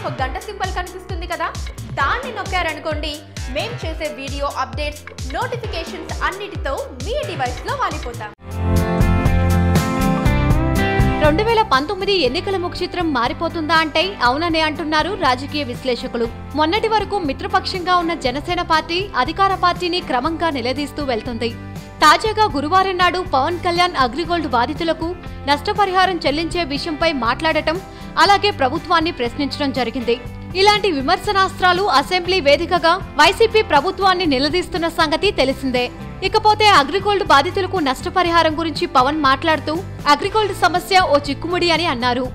ఒక గంట సింబల్ కనిపిస్తుంది కదా, దాన్ని నొక్కారనుకోండి మేము చేసే వీడియో అప్డేట్స్, నోటిఫికేషన్స్ అన్నిటితో మీ డివైస్ లో వాలిపోతాం. 2019 ఎన్నికల ముఖచిత్రం మారిపోతుందా అంటే అవుననే అంటున్నారు రాజకీయ విశ్లేషకులు. మొన్నటి వరకు మిత్రపక్షంగా ఉన్న జనసేన పార్టీ అధికార పార్టీని క్రమంగా నిలదీస్తూ వెళ్తుంది. తాజాగా గురువారం నాడు పవన్ కళ్యాణ్ అగ్రిగోల్డ్ బాధితులకు నష్టపరిహారం చెల్లించే విషయంపై మాట్లాడటం, అలాగే ప్రభుత్వాన్ని ప్రశ్నించడం జరిగింది. ఇలాంటి విమర్శనాస్త్రాలు అసెంబ్లీ వేదికగా వైసీపీ ప్రభుత్వాన్ని నిలదీస్తున్న సంగతి తెలిసిందే. ఇకపోతే అగ్రిగోల్డ్ బాధితులకు నష్టపరిహారం గురించి పవన్ మాట్లాడుతూ అగ్రిగోల్డ్ సమస్య ఓ చిక్కుముడి అని అన్నారు.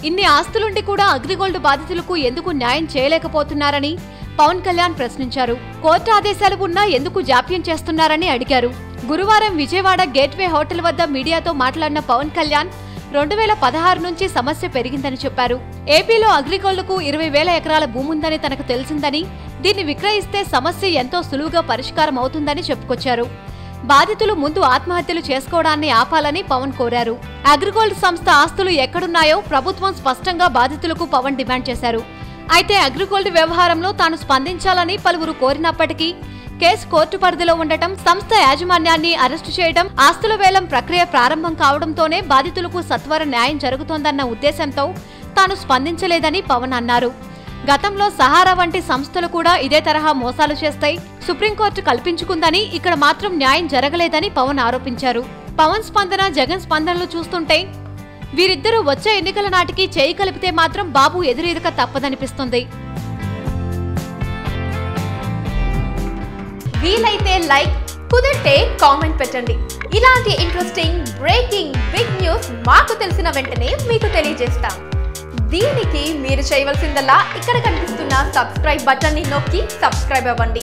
ఇన్ని ఆస్తులుండి కూడా అగ్రిగోల్డ్ బాధితులకు ఎందుకు న్యాయం చేయలేకపోతున్నారని పవన్ కళ్యాణ్ ప్రశ్నించారు. కోర్టు ఆదేశాలు ఉన్నా ఎందుకు జాప్యం చేస్తున్నారని అడిగారు. గురువారం విజయవాడ గేట్వే హోటల్ వద్ద మీడియాతో మాట్లాడిన పవన్ కళ్యాణ్ 2016 నుంచి సమస్య పెరిగిందని చెప్పారు. ఏపీలో అగ్రిగోల్డ్కు 20,000 ఎకరాల భూముందని తనకు తెలిసిందని, దీన్ని విక్రయిస్తే సమస్య ఎంతో సులువుగా పరిష్కారం అవుతుందని చెప్పుకొచ్చారు. బాధితులు ముందు ఆత్మహత్యలు చేసుకోవడాన్ని ఆపాలని పవన్ కోరారు. అగ్రిగోల్డ్ సంస్థ ఆస్తులు ఎక్కడున్నాయో ప్రభుత్వం స్పష్టంగా బాధితులకు పవన్ డిమాండ్ చేశారు. అయితే అగ్రిగోల్డ్ వ్యవహారంలో తాను స్పందించాలని పలువురు కోరినప్పటికీ కేసు కోర్టు పరిధిలో ఉండటం, సంస్థ యాజమాన్యాన్ని అరెస్టు చేయడం, ఆస్తుల వేలం ప్రక్రియ ప్రారంభం కావడంతోనే బాధితులకు సత్వర న్యాయం జరుగుతోందన్న ఉద్దేశంతో తాను స్పందించలేదని పవన్ అన్నారు. గతంలో సహారా వంటి సంస్థలు కూడా ఇదే తరహా మోసాలు చేస్తాయి, సుప్రీంకోర్టు కల్పించుకుందని, ఇక్కడ మాత్రం న్యాయం జరగలేదని పవన్ ఆరోపించారు. పవన్ స్పందన, జగన్ స్పందనలు చూస్తుంటే వీరిద్దరూ వచ్చే ఎన్నికల నాటికి చేయి కలిపితే మాత్రం బాబు ఎదురీదక తప్పదనిపిస్తుంది. వీలైతే లైక్, కుదిరితే కామెంట్ పెట్టండి. ఇలాంటి ఇంట్రెస్టింగ్, బ్రేకింగ్, బిగ్ న్యూస్ మాకు తెలిసిన వెంటనే మీకు తెలియజేస్తాం. దీనికి మీరు చేయవలసిందల్లా ఇక్కడ కనిపిస్తున్న సబ్స్క్రైబ్ బటన్ ని నొక్కి సబ్స్క్రైబ్ అవ్వండి.